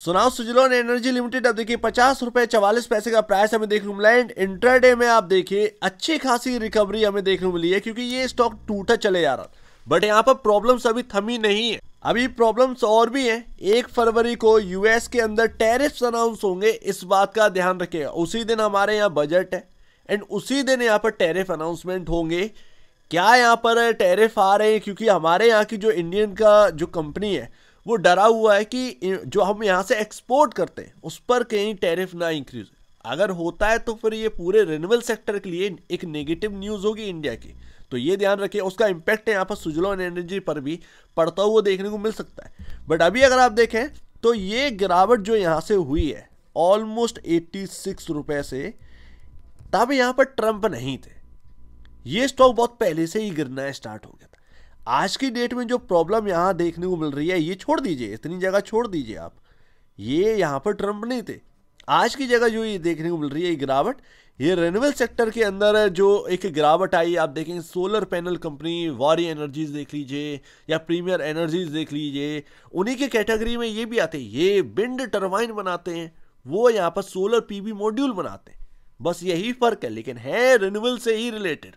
सुनाओ Suzlon energy limited. अब देखिए 50 रुपए 44 पैसे का प्राइस हमें देखने को मिला है। इंट्राडे में आप देखिए अच्छी खासी रिकवरी हमें देखने को मिली है क्योंकि ये स्टॉक टूटा चले जा रहा। बट यहाँ पर प्रॉब्लम्स अभी थमी नहीं है, अभी प्रॉब्लम्स और भी हैं। 1 फरवरी को यूएस के अंदर टैरिफ्स अनाउंस होंगे, इस बात का ध्यान रखिएगा। उसी दिन हमारे यहाँ बजट है एंड उसी दिन यहाँ पर टैरिफ अनाउंसमेंट होंगे। क्या यहाँ पर टैरिफ आ रहे हैं क्योंकि हमारे यहाँ की जो इंडियन का जो कंपनी है वो डरा हुआ है कि जो हम यहाँ से एक्सपोर्ट करते हैं उस पर कहीं टैरिफ ना इंक्रीज। अगर होता है तो फिर ये पूरे रिन्यूएबल सेक्टर के लिए एक नेगेटिव न्यूज़ होगी इंडिया की। तो ये ध्यान रखिए, उसका इम्पैक्ट यहाँ पर सुजलोन एनर्जी पर भी पड़ता हुआ देखने को मिल सकता है। बट अभी अगर आप देखें तो ये गिरावट जो यहाँ से हुई है ऑलमोस्ट 86 रुपए से, तब यहाँ पर ट्रंप नहीं थे, ये स्टॉक बहुत पहले से ही गिरना स्टार्ट हो गया था। आज की डेट में जो प्रॉब्लम यहाँ देखने को मिल रही है, ये छोड़ दीजिए, इतनी जगह छोड़ दीजिए आप, ये यहाँ पर ट्रंप नहीं थे। आज की जगह जो ये देखने को मिल रही है ये गिरावट, ये रिन्यूएबल सेक्टर के अंदर जो एक गिरावट आई, आप देखेंगे सोलर पैनल कंपनी वारी एनर्जीज देख लीजिए या प्रीमियर एनर्जीज देख लीजिए, उन्हीं के कैटेगरी में ये भी आते हैं। ये विंड टरबाइन बनाते हैं, वो यहाँ पर सोलर पीवी मॉड्यूल बनाते हैं, बस यही फर्क है, लेकिन है रिन्यूएबल से ही रिलेटेड।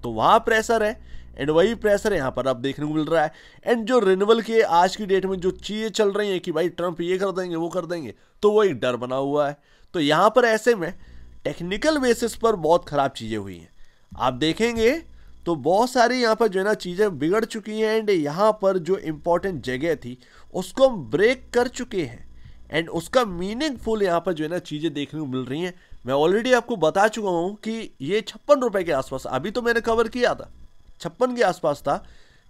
तो वहाँ प्रेशर है एंड वही प्रेशर यहाँ पर अब देखने को मिल रहा है। एंड जो रिन्यूएबल के आज की डेट में जो चीज़ें चल रही हैं कि भाई ट्रंप ये कर देंगे वो कर देंगे, तो वो एक डर बना हुआ है। तो यहाँ पर ऐसे में टेक्निकल बेसिस पर बहुत ख़राब चीज़ें हुई हैं। आप देखेंगे तो बहुत सारी यहाँ पर जो है ना चीज़ें बिगड़ चुकी हैं एंड यहाँ पर जो इम्पोर्टेंट जगह थी उसको हम ब्रेक कर चुके हैं एंड उसका मीनिंगफुल यहाँ पर जो है ना चीज़ें देखने को मिल रही हैं। मैं ऑलरेडी आपको बता चुका हूँ कि ये 56 रुपए के आसपास, अभी तो मैंने कवर किया था 56 के आसपास था,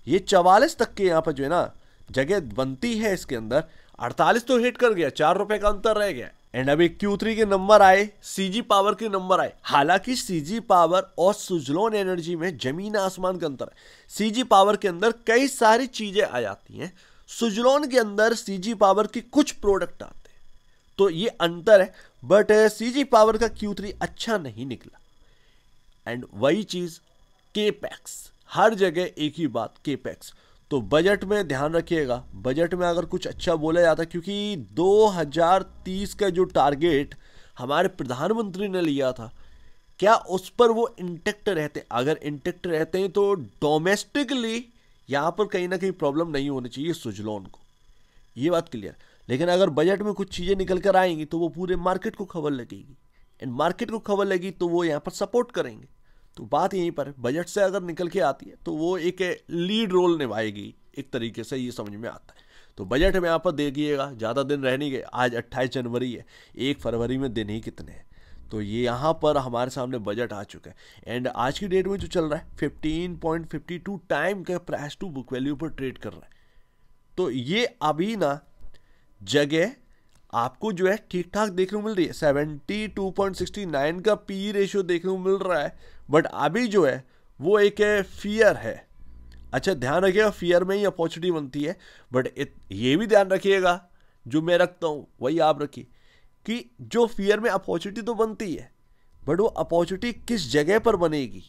ये 44 तक के यहाँ पर जो है ना जगह बनती है इसके अंदर। 48 तो हिट कर गया, 4 रुपए का अंतर रह गया। एंड अभी Q3 के नंबर आए, सीजी पावर के नंबर आए। हालांकि सीजी पावर और सुजलोन एनर्जी में जमीन आसमान का अंतर है। सीजी पावर के अंदर कई सारी चीजें आ जाती हैं, सुजलोन के अंदर सीजी पावर की कुछ प्रोडक्ट आते हैं, तो ये अंतर है। बट सीजी पावर का Q3 अच्छा नहीं निकला। एंड वही चीज केपेक्स, हर जगह एक ही बात केपेक्स। तो बजट में ध्यान रखिएगा, बजट में अगर कुछ अच्छा बोला जाता, क्योंकि 2030 का जो टारगेट हमारे प्रधानमंत्री ने लिया था, क्या उस पर वो इंटेक्ट रहते? अगर इंटेक्ट रहते हैं तो डोमेस्टिकली यहाँ पर कहीं ना कहीं प्रॉब्लम नहीं होनी चाहिए सुजलोन को, ये बात क्लियर। लेकिन अगर बजट में कुछ चीज़ें निकल कर आएंगी तो वो पूरे मार्केट को खबर लगेगी एंड मार्केट को खबर लगी तो वो यहाँ पर सपोर्ट करेंगे। तो बात यहीं पर, बजट से अगर निकल के आती है तो वो एक लीड रोल निभाएगी एक तरीके से, ये समझ में आता है। तो बजट में यहाँ पर देखिएगा, ज़्यादा दिन रह नहीं गए, आज 28 जनवरी है, 1 फरवरी में दिन ही कितने हैं। तो ये यहाँ पर हमारे सामने बजट आ चुका है एंड आज की डेट में जो चल रहा है 15.52 टाइम का प्राइस टू बुक वैल्यू पर ट्रेड कर रहा है। तो ये अभी ना जगह आपको जो है ठीक ठाक देखने को मिल रही है। 72.69 का पी रेशियो देखने को मिल रहा है, बट अभी जो है वो एक फियर है। अच्छा ध्यान रखिएगा, फियर में ही अपॉर्चुनिटी बनती है। बट ये भी ध्यान रखिएगा, जो मैं रखता हूँ वही आप रखिए, कि जो फियर में अपॉर्चुनिटी तो बनती है, बट वो अपॉर्चुनिटी किस जगह पर बनेगी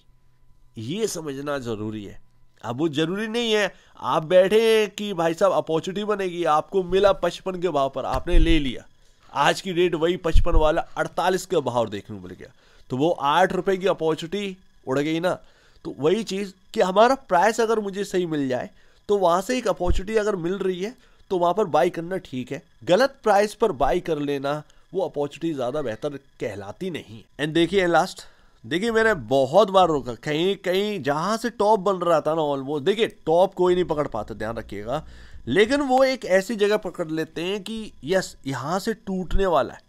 ये समझना जरूरी है। अब वो जरूरी नहीं है आप बैठे कि भाई साहब अपॉर्चुनिटी बनेगी, आपको मिला 55 के भाव पर, आपने ले लिया, आज की डेट वही 55 वाला 48 का भाव देखने को मिल गया, तो वो 8 रुपए की अपॉर्चुनिटी उड़ गई ना। तो वही चीज़ कि हमारा प्राइस अगर मुझे सही मिल जाए तो वहाँ से एक अपॉर्चुनिटी अगर मिल रही है तो वहाँ पर बाई करना ठीक है, गलत प्राइस पर बाई कर लेना वो अपॉर्चुनिटी ज़्यादा बेहतर कहलाती नहीं। एंड देखिए लास्ट, देखिए मैंने बहुत बार रोका, कहीं कहीं जहाँ से टॉप बन रहा था ना ऑलमोस्ट, देखिए टॉप कोई नहीं पकड़ पाता, ध्यान रखिएगा, लेकिन वो एक ऐसी जगह पकड़ लेते हैं कि यस यहाँ से टूटने वाला है,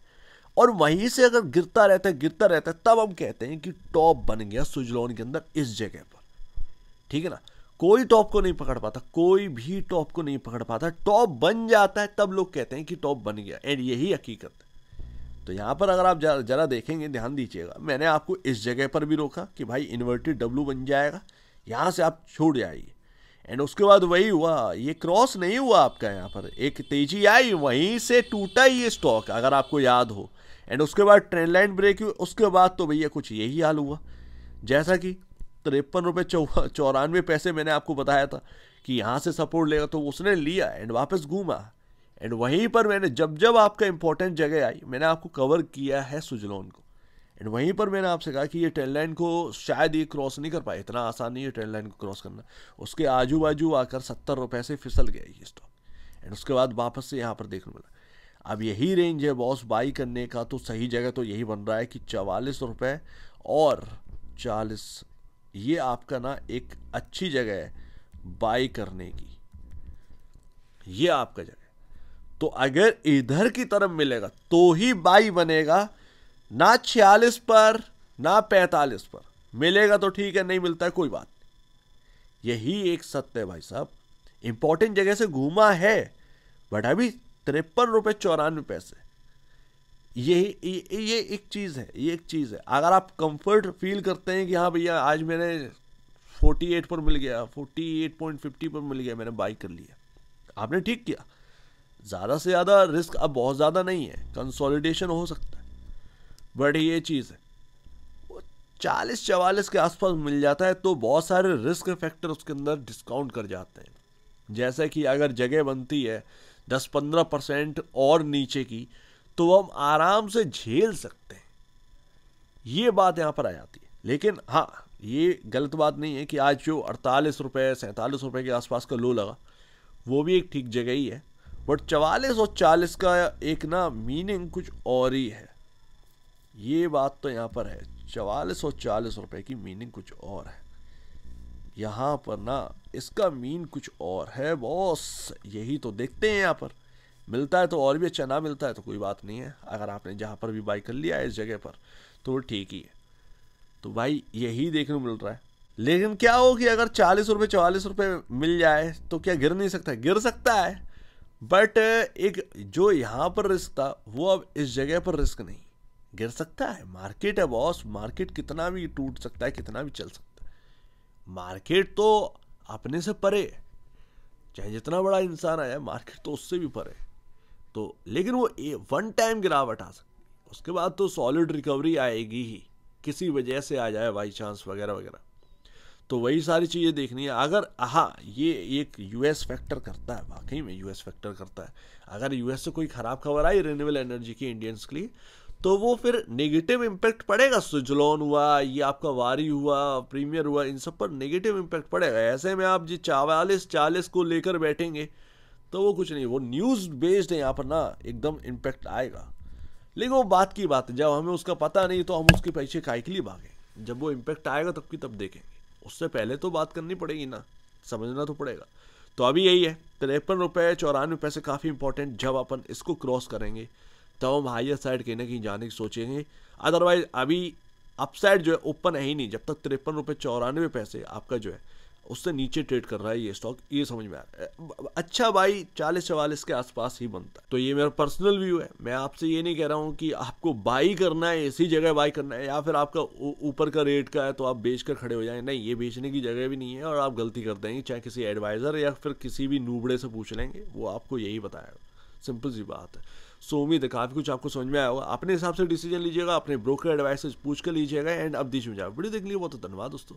और वहीं से अगर गिरता रहता है तब हम कहते हैं कि टॉप बन गया सुजलोन के अंदर इस जगह पर, ठीक है ना। कोई टॉप को नहीं पकड़ पाता, कोई भी टॉप को नहीं पकड़ पाता, टॉप बन जाता है तब लोग कहते हैं कि टॉप बन गया, एंड यही हकीकत है। तो यहाँ पर अगर आप जरा देखेंगे, ध्यान दीजिएगा, मैंने आपको इस जगह पर भी रोका कि भाई इन्वर्टेड डब्लू बन जाएगा, यहाँ से आप छोड़ जाइए, एंड उसके बाद वही हुआ, ये क्रॉस नहीं हुआ आपका, यहाँ पर एक तेजी आई, वहीं से टूटा ये स्टॉक अगर आपको याद हो, एंड उसके बाद ट्रेंड लाइन ब्रेक हुई, उसके बाद तो भैया कुछ यही हाल हुआ, जैसा कि 53 रुपये 94 पैसे मैंने आपको बताया था कि यहाँ से सपोर्ट लेगा, तो उसने लिया एंड वापस घूमा एंड वहीं पर मैंने जब जब आपका इंपॉर्टेंट जगह आई मैंने आपको कवर किया है सुजलोन को, एंड वहीं पर मैंने आपसे कहा कि ये ट्रेन लाइन को शायद ये क्रॉस नहीं कर पाए, इतना आसान नहीं है ट्रेन लाइन को क्रॉस करना। उसके आजू बाजू आकर 70 रुपये से फिसल गया ये स्टॉक, एंड उसके बाद वापस से यहाँ पर देखने मिला। अब यही रेंज है बॉस बाई करने का, तो सही जगह तो यही बन रहा है कि 44 रुपये और 40, ये आपका ना एक अच्छी जगह है बाई करने की, ये आपका जगह। तो अगर इधर की तरफ मिलेगा तो ही बाई बनेगा, ना 46 पर ना 45 पर मिलेगा तो ठीक है, नहीं मिलता है कोई बात नहीं। यही एक सत्य है भाई साहब, इंपॉर्टेंट जगह से घूमा है बट अभी 53 रुपये 94 पैसे, ये एक चीज़ है, ये एक चीज़ है। अगर आप कंफर्ट फील करते हैं कि हाँ भैया आज मैंने 48 पर मिल गया, 48.50 पर मिल गया, मैंने बाई कर लिया, आपने ठीक किया। ज़्यादा से ज़्यादा रिस्क अब बहुत ज़्यादा नहीं है, कंसोलिडेशन हो सकता है, बट ये चीज़ है वो 40-44 के आसपास मिल जाता है तो बहुत सारे रिस्क फैक्टर उसके अंदर डिस्काउंट कर जाते हैं। जैसे कि अगर जगह बनती है 10-15% और नीचे की तो हम आराम से झेल सकते हैं, ये बात यहाँ पर आ जाती है। लेकिन हाँ, ये गलत बात नहीं है कि आज जो 48 रुपये 47 रुपये के आसपास का लो लगा वो भी एक ठीक जगह ही है, बट 44 और 40 का एक ना मीनिंग कुछ और ही है, ये बात तो यहाँ पर है। 44 और 40 रुपये की मीनिंग कुछ और है, यहाँ पर ना इसका मीन कुछ और है बॉस, यही तो देखते हैं। यहाँ पर मिलता है तो और भी अच्छा, ना मिलता है तो कोई बात नहीं है। अगर आपने जहाँ पर भी बाई कर लिया है इस जगह पर तो वो ठीक ही है। तो भाई यही देखने को मिल रहा है। लेकिन क्या हो कि अगर 40 रुपये 44 रुपये मिल जाए तो क्या गिर नहीं सकता? गिर सकता है, बट एक जो यहाँ पर रिस्क था वो अब इस जगह पर रिस्क नहीं, गिर सकता है। मार्केट है बॉस, मार्केट कितना भी टूट सकता है, कितना भी चल सकता है। मार्केट तो अपने से परे, चाहे जितना बड़ा इंसान आया, मार्केट तो उससे भी परे। तो लेकिन वो वन टाइम गिरावट आ सकती है, उसके बाद तो सॉलिड रिकवरी आएगी ही, किसी वजह से आ जाए बाई चांस वगैरह वगैरह। तो वही सारी चीज़ें देखनी है। अगर हाँ, ये एक यूएस फैक्टर करता है, वाकई में यूएस फैक्टर करता है। अगर यूएस से कोई ख़राब खबर आई रिन्यूएबल एनर्जी की इंडियंस के लिए तो वो फिर नेगेटिव इम्पैक्ट पड़ेगा। सुजलॉन हुआ, ये आपका वारी हुआ, प्रीमियर हुआ, इन सब पर नेगेटिव इम्पैक्ट पड़ेगा। ऐसे में आप जी 44-40 को लेकर बैठेंगे तो वो कुछ नहीं, वो न्यूज़ बेस्ड है, यहाँ पर ना एकदम इम्पैक्ट आएगा। लेकिन वो बात की बात है, जब हमें उसका पता नहीं तो हम उसके पीछे काहे के लिए भागें? जब वो इम्पैक्ट आएगा तब की तब देखेंगे, उससे पहले तो बात करनी पड़ेगी ना, समझना तो पड़ेगा। तो अभी यही है, 53 रुपये 94 पैसे काफ़ी इंपॉर्टेंट। जब अपन इसको क्रॉस करेंगे तब हम हाइयर साइड कहीं ना कहीं जाने की सोचेंगे। अदरवाइज अभी अपसाइड जो है ओपन है ही नहीं, जब तक 53 रुपये 94 पैसे आपका जो है उससे नीचे ट्रेड कर रहा है ये स्टॉक, ये समझ में आ रहा है। अच्छा भाई 40-44 के आसपास ही बनता है। तो ये मेरा पर्सनल व्यू है, मैं आपसे ये नहीं कह रहा हूँ कि आपको बाई करना है, इसी जगह बाई करना है, या फिर आपका ऊपर का रेट का है तो आप बेच कर खड़े हो जाएं। नहीं, ये बेचने की जगह भी नहीं है और आप गलती कर देंगे। चाहे किसी एडवाइज़र या फिर किसी भी नूबड़े से पूछ लेंगे, वो आपको यही बताएगा, सिंपल सी बात है। सो उम्मीद है काफ़ी कुछ आपको समझ में आया होगा। अपने हिसाब से डिसीजन लीजिएगा, अपने ब्रोकर एडवाइस पूछ कर लीजिएगा। एंड अब दी समझा वीडियो देख लीजिए, बहुत धन्यवाद दोस्तों।